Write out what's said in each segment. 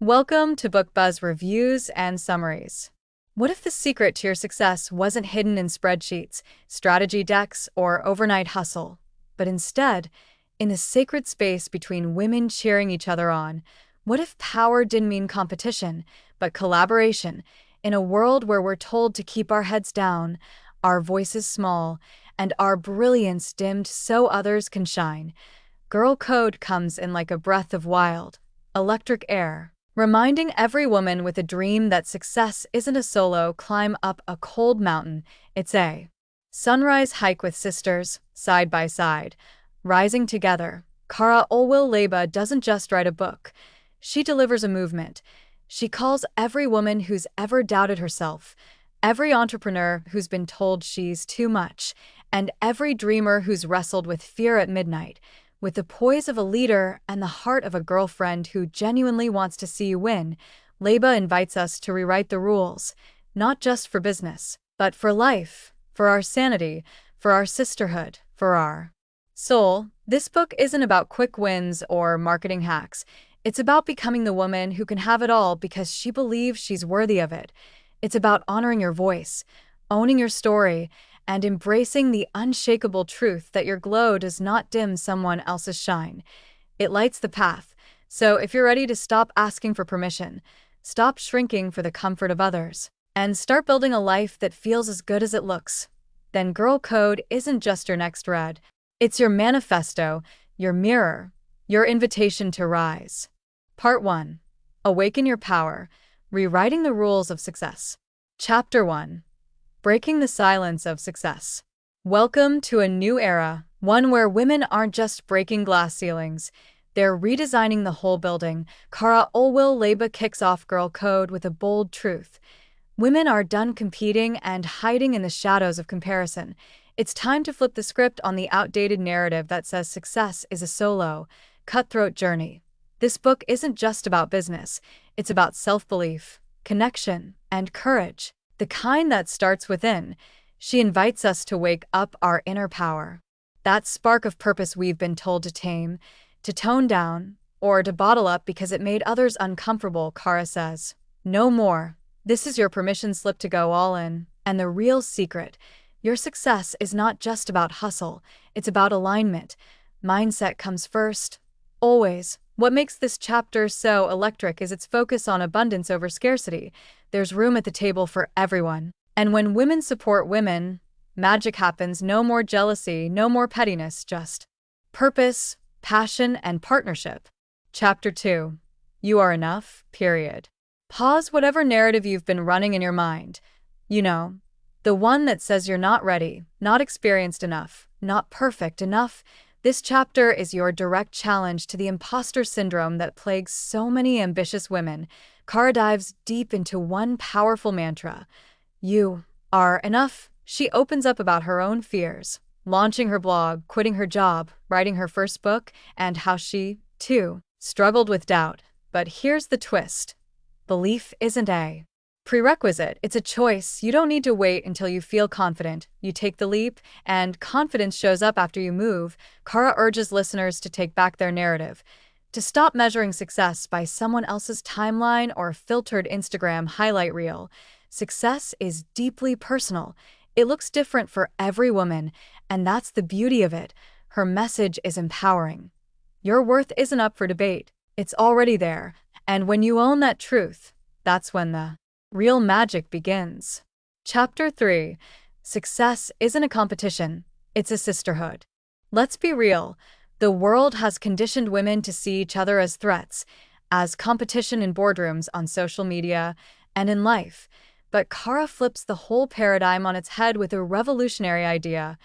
Welcome to BookBuzz Reviews and Summaries. What if the secret to your success wasn't hidden in spreadsheets, strategy decks, or overnight hustle, but instead in the sacred space between women cheering each other on? What if power didn't mean competition, but collaboration, in a world where we're told to keep our heads down, our voices small, and our brilliance dimmed so others can shine? Girl Code comes in like a breath of wild, electric air, reminding every woman with a dream that success isn't a solo climb up a cold mountain, it's a sunrise hike with sisters, side by side, rising together. Cara Alwill Leyba doesn't just write a book, she delivers a movement. She calls every woman who's ever doubted herself, every entrepreneur who's been told she's too much, and every dreamer who's wrestled with fear at midnight, with the poise of a leader and the heart of a girlfriend who genuinely wants to see you win. Leyba invites us to rewrite the rules, not just for business, but for life, for our sanity, for our sisterhood, for our soul. This book isn't about quick wins or marketing hacks. It's about becoming the woman who can have it all because she believes she's worthy of it. It's about honoring your voice, owning your story, and embracing the unshakable truth that your glow does not dim someone else's shine. It lights the path. So if you're ready to stop asking for permission, stop shrinking for the comfort of others, and start building a life that feels as good as it looks, then Girl Code isn't just your next read. It's your manifesto, your mirror, your invitation to rise. Part 1. Awaken Your Power, Rewriting the Rules of Success. Chapter 1. Breaking the Silence of Success. Welcome to a new era, one where women aren't just breaking glass ceilings, they're redesigning the whole building. Cara Alwill Leyba kicks off Girl Code with a bold truth. Women are done competing and hiding in the shadows of comparison. It's time to flip the script on the outdated narrative that says success is a solo, cutthroat journey. This book isn't just about business, it's about self-belief, connection, and courage. The kind that starts within. She invites us to wake up our inner power. That spark of purpose we've been told to tame, to tone down, or to bottle up because it made others uncomfortable. Cara says, no more. This is your permission slip to go all in. And the real secret, your success is not just about hustle, it's about alignment. Mindset comes first, always. What makes this chapter so electric is its focus on abundance over scarcity. There's room at the table for everyone. And when women support women, magic happens. No more jealousy, no more pettiness, just purpose, passion, and partnership. Chapter 2. You are enough, period. Pause whatever narrative you've been running in your mind. You know, the one that says you're not ready, not experienced enough, not perfect enough. This chapter is your direct challenge to the imposter syndrome that plagues so many ambitious women. Cara dives deep into one powerful mantra. You are enough. She opens up about her own fears, launching her blog, quitting her job, writing her first book, and how she, too, struggled with doubt. But here's the twist. Belief isn't a prerequisite, it's a choice. You don't need to wait until you feel confident. You take the leap, and confidence shows up after you move. Cara urges listeners to take back their narrative, to stop measuring success by someone else's timeline or filtered Instagram highlight reel. Success is deeply personal. It looks different for every woman, and that's the beauty of it. Her message is empowering. Your worth isn't up for debate. It's already there. And when you own that truth, that's when the real magic begins. Chapter 3. Success isn't a competition, it's a sisterhood. Let's be real. The world has conditioned women to see each other as threats, as competition in boardrooms, on social media, and in life. But Cara flips the whole paradigm on its head with a revolutionary idea.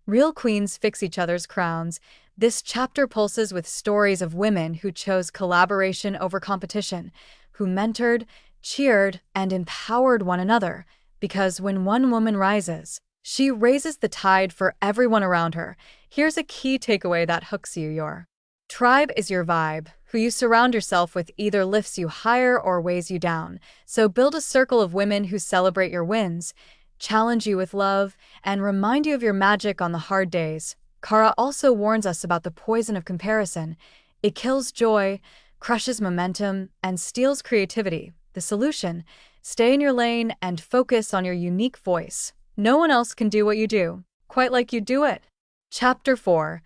Real queens fix each other's crowns. This chapter pulses with stories of women who chose collaboration over competition, who mentored, cheered, and empowered one another. Because when one woman rises, she raises the tide for everyone around her. Here's a key takeaway that hooks you. Your tribe is your vibe. Who you surround yourself with either lifts you higher or weighs you down. So build a circle of women who celebrate your wins, challenge you with love, and remind you of your magic on the hard days. Cara also warns us about the poison of comparison. It kills joy, crushes momentum, and steals creativity. The solution: stay in your lane and focus on your unique voice. No one else can do what you do, quite like you do it. Chapter 4.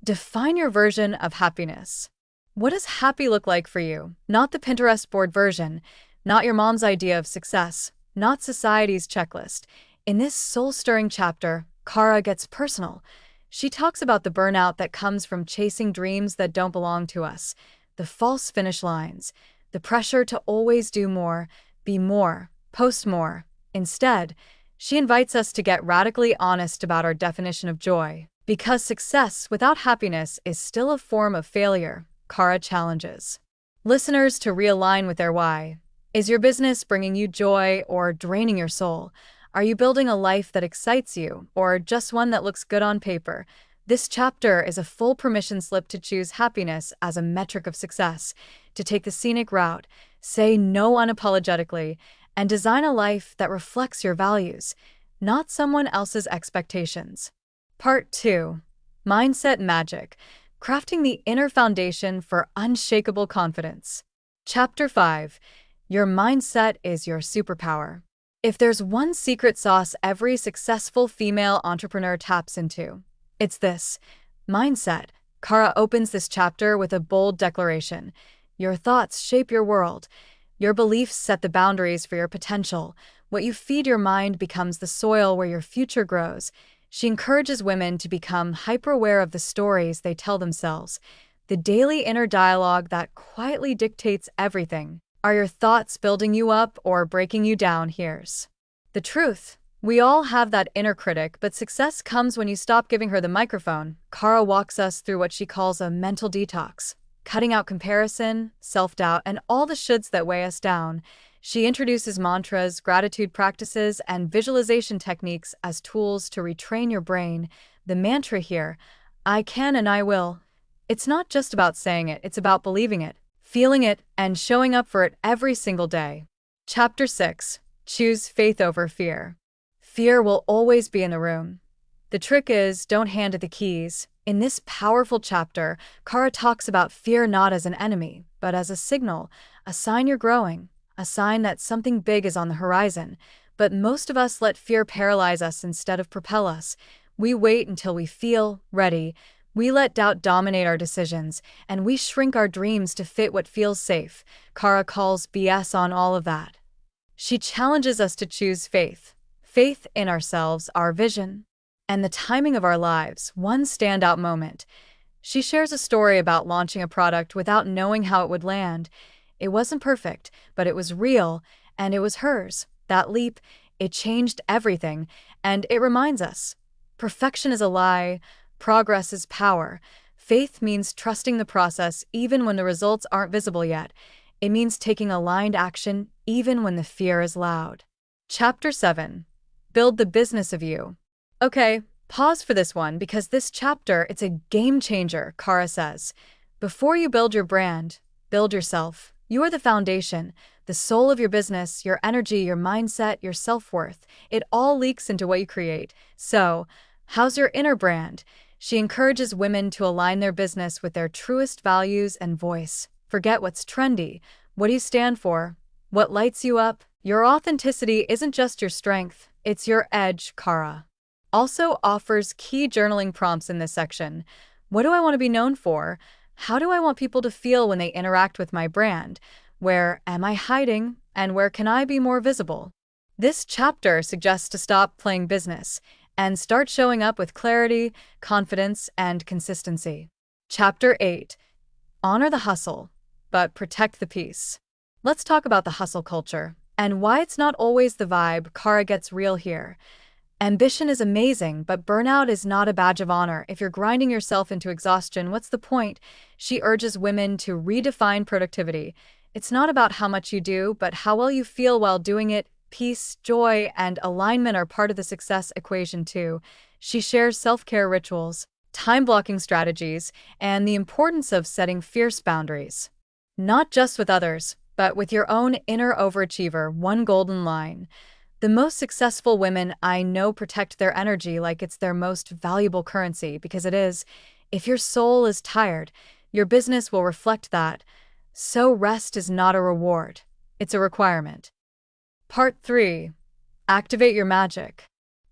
Define your version of happiness. What does happy look like for you? Not the Pinterest board version, not your mom's idea of success, not society's checklist. In this soul-stirring chapter, Cara gets personal. She talks about the burnout that comes from chasing dreams that don't belong to us, the false finish lines, the pressure to always do more, be more, post more. Instead, she invites us to get radically honest about our definition of joy. Because success without happiness is still a form of failure, Cara challenges listeners to realign with their why. Is your business bringing you joy or draining your soul? Are you building a life that excites you, or just one that looks good on paper? This chapter is a full permission slip to choose happiness as a metric of success, to take the scenic route, say no unapologetically, and design a life that reflects your values, not someone else's expectations. Part 2. Mindset Magic: Crafting the Inner Foundation for Unshakable Confidence. Chapter 5. Your mindset is your superpower. If there's one secret sauce every successful female entrepreneur taps into, it's this: mindset. Cara opens this chapter with a bold declaration. Your thoughts shape your world. Your beliefs set the boundaries for your potential. What you feed your mind becomes the soil where your future grows. She encourages women to become hyper-aware of the stories they tell themselves, the daily inner dialogue that quietly dictates everything. Are your thoughts building you up or breaking you down? Here's the truth. We all have that inner critic, but success comes when you stop giving her the microphone. Cara walks us through what she calls a mental detox, cutting out comparison, self-doubt, and all the shoulds that weigh us down. She introduces mantras, gratitude practices, and visualization techniques as tools to retrain your brain. The mantra here: I can and I will. It's not just about saying it, it's about believing it, feeling it, and showing up for it every single day. Chapter 6. Choose faith over fear. Fear will always be in the room. The trick is, don't hand it the keys. In this powerful chapter, Cara talks about fear not as an enemy, but as a signal, a sign you're growing, a sign that something big is on the horizon. But most of us let fear paralyze us instead of propel us. We wait until we feel ready. We let doubt dominate our decisions, and we shrink our dreams to fit what feels safe. Cara calls BS on all of that. She challenges us to choose faith. Faith in ourselves, our vision, and the timing of our lives. One standout moment. She shares a story about launching a product without knowing how it would land. It wasn't perfect, but it was real, and it was hers. That leap, it changed everything, and it reminds us: perfection is a lie, progress is power. Faith means trusting the process even when the results aren't visible yet. It means taking aligned action even when the fear is loud. Chapter 7. Build the business of you. Okay, pause for this one, because this chapter, it's a game changer. Cara says, before you build your brand, build yourself. You are the foundation, the soul of your business, your energy, your mindset, your self-worth. It all leaks into what you create. So, how's your inner brand? She encourages women to align their business with their truest values and voice. Forget what's trendy. What do you stand for? What lights you up? Your authenticity isn't just your strength, it's your edge. Cara also offers key journaling prompts in this section. What do I want to be known for? How do I want people to feel when they interact with my brand? Where am I hiding? And where can I be more visible? This chapter suggests to stop playing business and start showing up with clarity, confidence, and consistency. Chapter 8. Honor the hustle, but protect the peace. Let's talk about the hustle culture and why it's not always the vibe. Cara gets real here. Ambition is amazing, but burnout is not a badge of honor. If you're grinding yourself into exhaustion, what's the point? She urges women to redefine productivity. It's not about how much you do, but how well you feel while doing it. Peace, joy, and alignment are part of the success equation too. She shares self-care rituals, time-blocking strategies, and the importance of setting fierce boundaries. Not just with others, but with your own inner overachiever. One golden line: the most successful women I know protect their energy like it's their most valuable currency, because it is. If your soul is tired, your business will reflect that. So rest is not a reward, it's a requirement. Part 3. Activate your magic.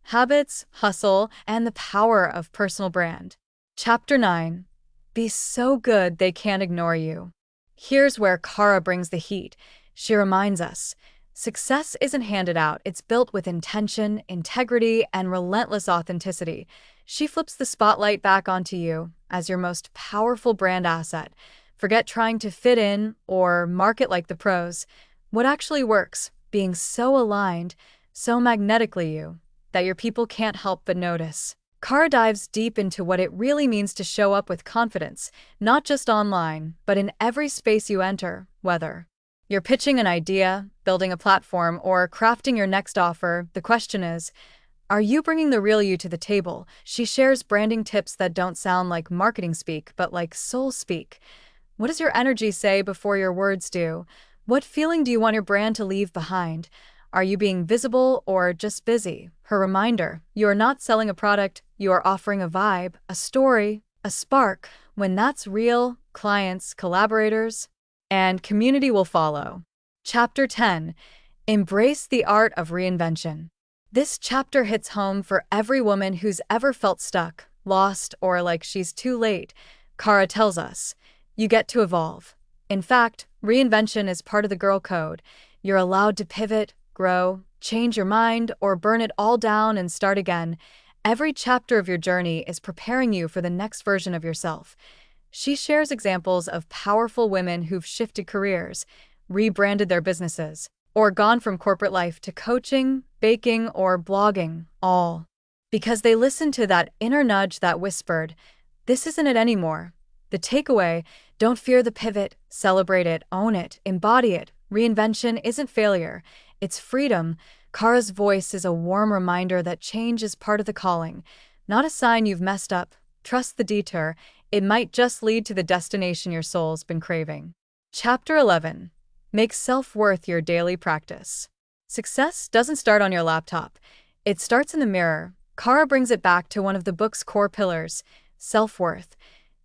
Habits, hustle, and the power of personal brand. Chapter 9. Be so good they can't ignore you. Here's where Cara brings the heat. She reminds us, success isn't handed out, it's built with intention, integrity, and relentless authenticity. She flips the spotlight back onto you as your most powerful brand asset. Forget trying to fit in or market like the pros. What actually works, being so aligned, so magnetically you, that your people can't help but notice. Cara dives deep into what it really means to show up with confidence, not just online, but in every space you enter, whether you're pitching an idea, building a platform, or crafting your next offer. The question is, are you bringing the real you to the table? She shares branding tips that don't sound like marketing speak, but like soul speak. What does your energy say before your words do? What feeling do you want your brand to leave behind? Are you being visible or just busy? Her reminder, you are not selling a product, you are offering a vibe, a story, a spark. When that's real, clients, collaborators, and community will follow. Chapter 10. Embrace the art of reinvention. This chapter hits home for every woman who's ever felt stuck, lost, or like she's too late. Cara tells us, you get to evolve. In fact, reinvention is part of the girl code. You're allowed to pivot, grow, change your mind, or burn it all down and start again. Every chapter of your journey is preparing you for the next version of yourself. She shares examples of powerful women who've shifted careers, rebranded their businesses, or gone from corporate life to coaching, baking, or blogging, all because they listened to that inner nudge that whispered, "This isn't it anymore." The takeaway, don't fear the pivot, celebrate it, own it, embody it. Reinvention isn't failure, it's freedom. Cara's voice is a warm reminder that change is part of the calling, not a sign you've messed up. Trust the detour, it might just lead to the destination your soul's been craving. Chapter 11. Make self-worth your daily practice. Success doesn't start on your laptop. It starts in the mirror. Cara brings it back to one of the book's core pillars, self-worth.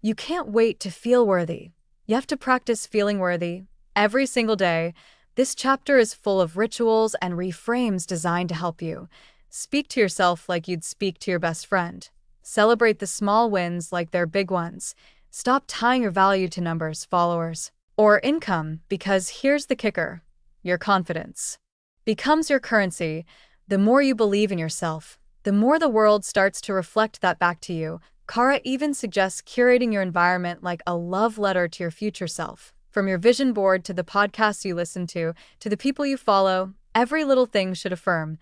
You can't wait to feel worthy. You have to practice feeling worthy every single day. This chapter is full of rituals and reframes designed to help you. Speak to yourself like you'd speak to your best friend. Celebrate the small wins like they're big ones. Stop tying your value to numbers, followers, or income, because here's the kicker. Your confidence becomes your currency. The more you believe in yourself, the more the world starts to reflect that back to you. Cara even suggests curating your environment like a love letter to your future self. From your vision board to the podcasts you listen to the people you follow, every little thing should affirm,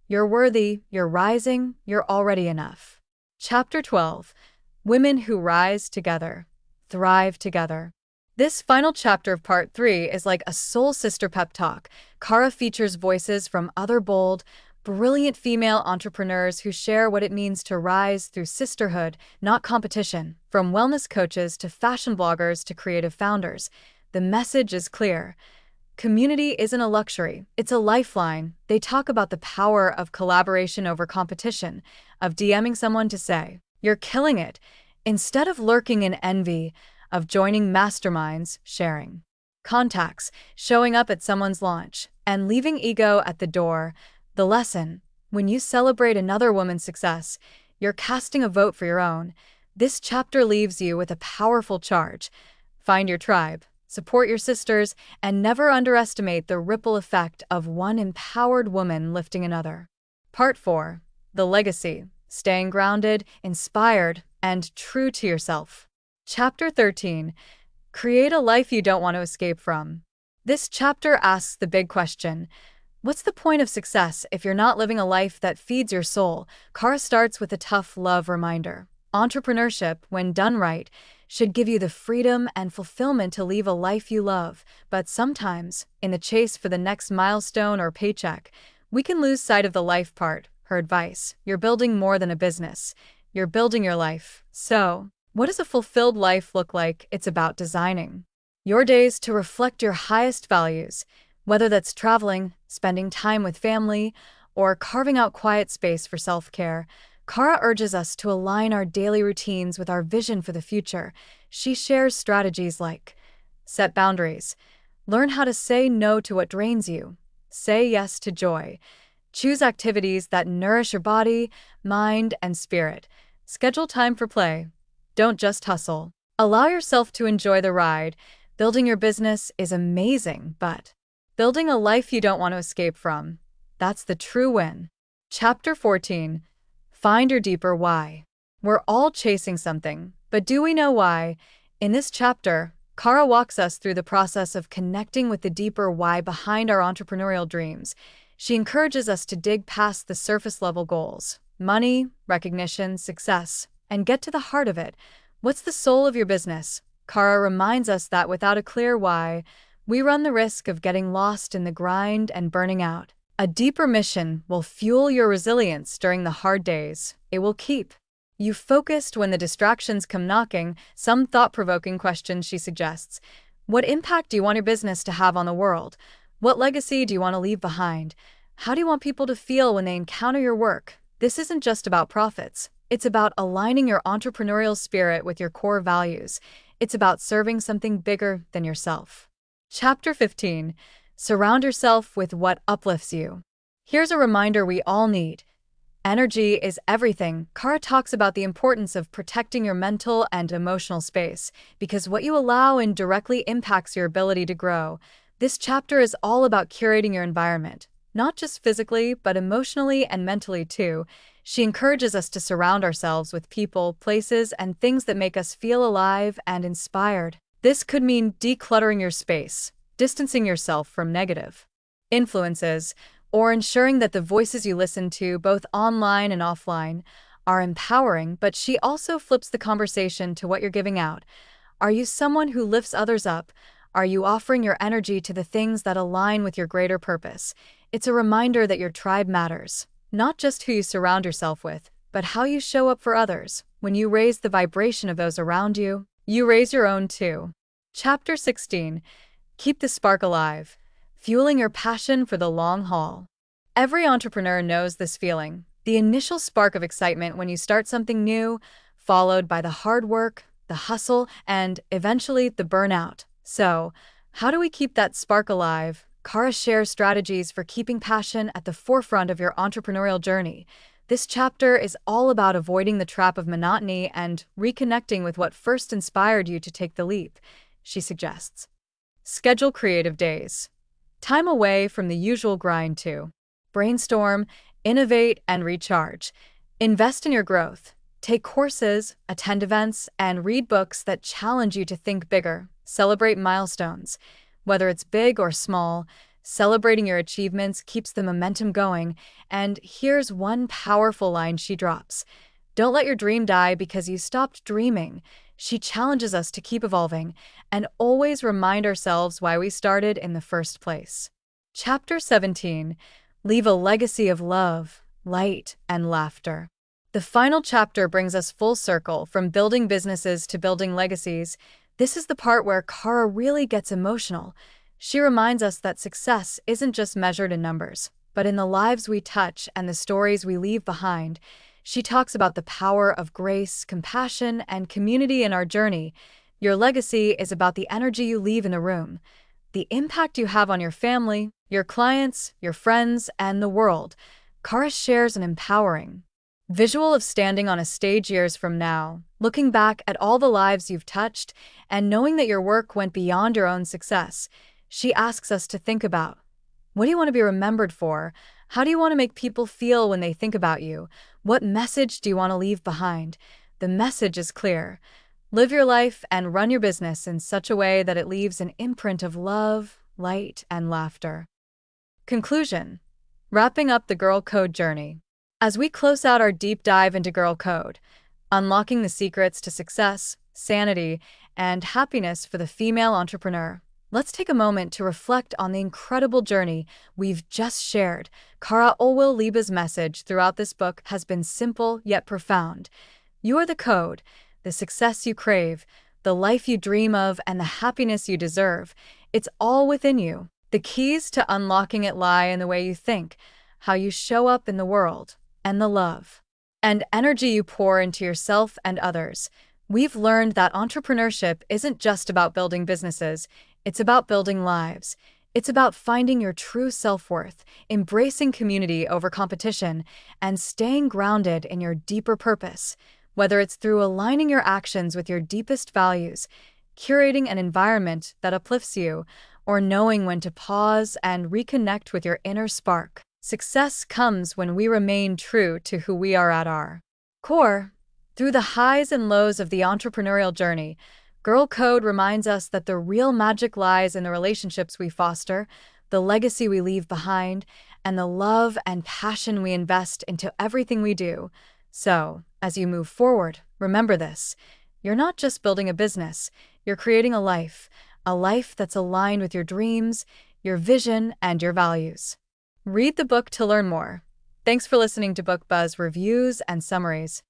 you're worthy, you're rising, you're already enough. Chapter 12. Women who rise together, thrive together. This final chapter of Part 3 is like a soul sister pep talk. Cara features voices from other bold, brilliant female entrepreneurs who share what it means to rise through sisterhood, not competition. From wellness coaches to fashion bloggers to creative founders, the message is clear. Community isn't a luxury, it's a lifeline. They talk about the power of collaboration over competition, of DMing someone to say, "You're killing it," instead of lurking in envy, of joining masterminds, sharing contacts, showing up at someone's launch, and leaving ego at the door. The lesson, when you celebrate another woman's success, you're casting a vote for your own. This chapter leaves you with a powerful charge. Find your tribe, support your sisters, and never underestimate the ripple effect of one empowered woman lifting another. Part 4. The legacy, staying grounded, inspired, and true to yourself. Chapter 13. Create a life you don't want to escape from. This chapter asks the big question, what's the point of success if you're not living a life that feeds your soul? Cara starts with a tough love reminder. Entrepreneurship, when done right, should give you the freedom and fulfillment to live a life you love. But sometimes, in the chase for the next milestone or paycheck, we can lose sight of the life part. Her advice, you're building more than a business. You're building your life. So, what does a fulfilled life look like? It's about designing your days to reflect your highest values, whether that's traveling, spending time with family, or carving out quiet space for self-care. Cara urges us to align our daily routines with our vision for the future. She shares strategies like Set boundaries. Learn how to say no to what drains you. Say yes to joy. Choose activities that nourish your body, mind, and spirit. Schedule time for play. Don't just hustle. Allow yourself to enjoy the ride. Building your business is amazing, but building a life you don't want to escape from, that's the true win. Chapter 14. Find your deeper why. We're all chasing something, but do we know why? In this chapter, Cara walks us through the process of connecting with the deeper why behind our entrepreneurial dreams. She encourages us to dig past the surface-level goals, money, recognition, success, and get to the heart of it. What's the soul of your business? Cara reminds us that without a clear why, we run the risk of getting lost in the grind and burning out. A deeper mission will fuel your resilience during the hard days. It will keep you focused when the distractions come knocking. Some thought-provoking questions she suggests. What impact do you want your business to have on the world? What legacy do you want to leave behind? How do you want people to feel when they encounter your work? This isn't just about profits. It's about aligning your entrepreneurial spirit with your core values. It's about serving something bigger than yourself. Chapter 15. Surround yourself with what uplifts you. Here's a reminder we all need. Energy is everything. Cara talks about the importance of protecting your mental and emotional space, because what you allow in directly impacts your ability to grow. This chapter is all about curating your environment, not just physically, but emotionally and mentally too. She encourages us to surround ourselves with people, places, and things that make us feel alive and inspired. This could mean decluttering your space, distancing yourself from negative influences, or ensuring that the voices you listen to, both online and offline, are empowering. But she also flips the conversation to what you're giving out. Are you someone who lifts others up? Are you offering your energy to the things that align with your greater purpose? It's a reminder that your tribe matters, not just who you surround yourself with, but how you show up for others. When you raise the vibration of those around you, you raise your own too. Chapter 16. Keep the spark alive. Fueling your passion for the long haul. Every entrepreneur knows this feeling, the initial spark of excitement when you start something new, followed by the hard work, the hustle, and eventually the burnout. So, how do we keep that spark alive? Cara shares strategies for keeping passion at the forefront of your entrepreneurial journey. This chapter is all about avoiding the trap of monotony and reconnecting with what first inspired you to take the leap. She suggests. Schedule creative days. Time away from the usual grind to brainstorm, innovate, and recharge. Invest in your growth. Take courses, attend events, and read books that challenge you to think bigger. Celebrate milestones. Whether it's big or small, celebrating your achievements keeps the momentum going. And here's one powerful line she drops. Don't let your dream die because you stopped dreaming. She challenges us to keep evolving and always remind ourselves why we started in the first place. Chapter 17. Leave a legacy of love, light, and laughter. The final chapter brings us full circle from building businesses to building legacies. This is the part where Cara really gets emotional. She reminds us that success isn't just measured in numbers, but in the lives we touch and the stories we leave behind. She talks about the power of grace, compassion, and community in our journey. Your legacy is about the energy you leave in the room, the impact you have on your family, your clients, your friends, and the world. Cara shares an empowering visual of standing on a stage years from now, looking back at all the lives you've touched and knowing that your work went beyond your own success. She asks us to think about, what do you want to be remembered for? How do you want to make people feel when they think about you? What message do you want to leave behind? The message is clear. Live your life and run your business in such a way that it leaves an imprint of love, light, and laughter. Conclusion. Wrapping up the Girl Code journey. As we close out our deep dive into Girl Code, unlocking the secrets to success, sanity, and happiness for the female entrepreneur, let's take a moment to reflect on the incredible journey we've just shared. Cara Alwill Leyba's message throughout this book has been simple yet profound. You are the code, the success you crave, the life you dream of, and the happiness you deserve. It's all within you. The keys to unlocking it lie in the way you think, how you show up in the world, and the love and energy you pour into yourself and others. We've learned that entrepreneurship isn't just about building businesses, it's about building lives. It's about finding your true self-worth, embracing community over competition, and staying grounded in your deeper purpose. Whether it's through aligning your actions with your deepest values, curating an environment that uplifts you, or knowing when to pause and reconnect with your inner spark. Success comes when we remain true to who we are at our core. Through the highs and lows of the entrepreneurial journey, Girl Code reminds us that the real magic lies in the relationships we foster, the legacy we leave behind, and the love and passion we invest into everything we do. So, as you move forward, remember this. You're not just building a business, you're creating a life that's aligned with your dreams, your vision, and your values. Read the book to learn more. Thanks for listening to Book Buzz reviews and summaries.